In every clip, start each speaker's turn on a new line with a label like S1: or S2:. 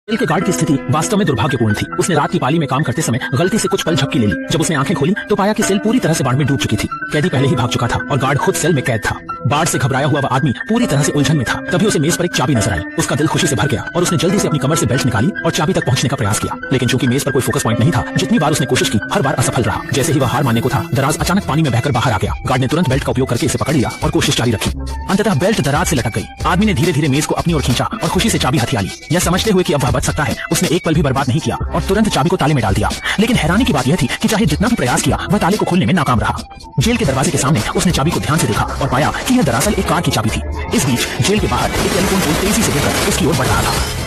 S1: Jail के guard की स्थिति वास्तव में दुर्भाग्यपूर्ण थी। उसने रात की पाली में काम करते समय गलती से कुछ पल झपकी ले ली। जब उसने आंखें खोली तो पाया कि सेल पूरी तरह से बाढ़ में डूब चुकी थी। कैदी पहले ही भाग चुका था और गार्ड खुद सेल में कैद था। बाढ़ से घबराया हुआ वह आदमी पूरी तरह से उलझन में था। तभी उसे मेज पर एक चाबी नजर आई। उसका दिल खुशी से भर गया और उसने जल्दी से अपनी कमर से बेल्ट निकाली और चाबी तक पहुंचने का प्रयास किया। लेकिन चूंकि मेज पर कोई फोकस पॉइंट नहीं था, जितनी बार उसने कोशिश की हर बार असफल रहा। जैसे ही वह हार मानने को था, दराज अचानक पानी में बहकर बाहर आ गया। गार्ड ने तुरंत बेल्ट का उपयोग करके इसे पकड़ लिया और कोशिश जारी रखी। अंततः बेल्ट दराज से लटक गई। आदमी ने धीरे धीरे मेज को अपनी ओर खींचा और खुशी से चाबी हथिया ली। यह समझते हुए कि अब वह बच सकता है, उसने एक पल भी बर्बाद नहीं किया और तुरंत चाबी को ताले में डाल दिया। लेकिन हैरानी की बात यह थी कि चाहे जितना भी प्रयास किया, वह ताले को खोलने में नाकाम रहा। जेल के दरवाजे के सामने उसने चाबी को ध्यान से देखा और पाया कि यह दरअसल एक कार की चाबी थी। इस बीच जेल के बाहर एक टेलीफोन पोल तेजी से गिरकर उसकी ओर बढ़ रहा था।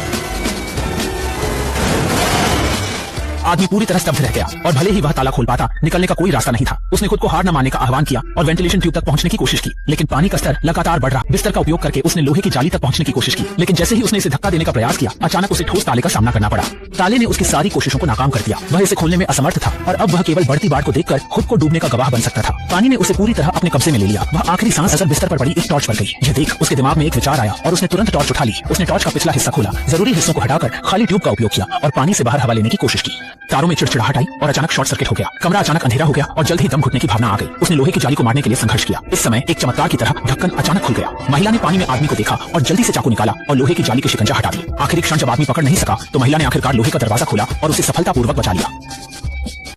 S1: आदमी पूरी तरह स्तब्ध रह गया और भले ही वह ताला खोल पाता, निकलने का कोई रास्ता नहीं था। उसने खुद को हार न मानने का आह्वान किया और वेंटिलेशन ट्यूब तक पहुंचने की कोशिश की, लेकिन पानी का स्तर लगातार बढ़ रहा। बिस्तर का उपयोग करके उसने लोहे की जाली तक पहुंचने की कोशिश की, लेकिन जैसे ही उसने इसे धक्का देने का प्रयास किया, अचानक उसे ठोस ताले का सामना करना पड़ा। ताले ने उसकी सारी कोशिशों को नाकाम कर दिया। वह इसे खोलने में असमर्थ था और अब वह केवल बढ़ती बाढ़ को देखकर खुद को डूबने का गवाह बन सकता था। पानी ने उसे पूरी तरह अपने कब्जे में ले लिया। वह आखिरी सांस अगर बिस्तर पर पड़ी एक टॉर्च पर गई। यह देख उसके दिमाग में एक विचार आया और उसने तुरंत टॉर्च उठा ली। उसने टॉर्च का पिछला हिस्सा खोला, जरूरी हिस्सों को हटाकर खाली ट्यूब का उपयोग किया और पानी से बाहर हवा लेने की कोशिश की। तारों में चिड़चिड़ाहट आई और अचानक शॉर्ट सर्किट हो गया। कमरा अचानक अंधेरा हो गया और जल्द ही दम घुटने की भावना आ गई। उसने लोहे की जाली को मारने के लिए संघर्ष किया। इस समय एक चमत्कार की तरह ढक्कन अचानक खुल गया। महिला ने पानी में आदमी को देखा और जल्दी से चाकू निकाला और लोहे की जाली के शिकंजा हटा दी। आखिरी क्षण जब आदमी पकड़ नहीं सका तो महिला ने आखिरकार लोहे का दरवाजा खोला और उसे सफलतापूर्वक बचा लिया।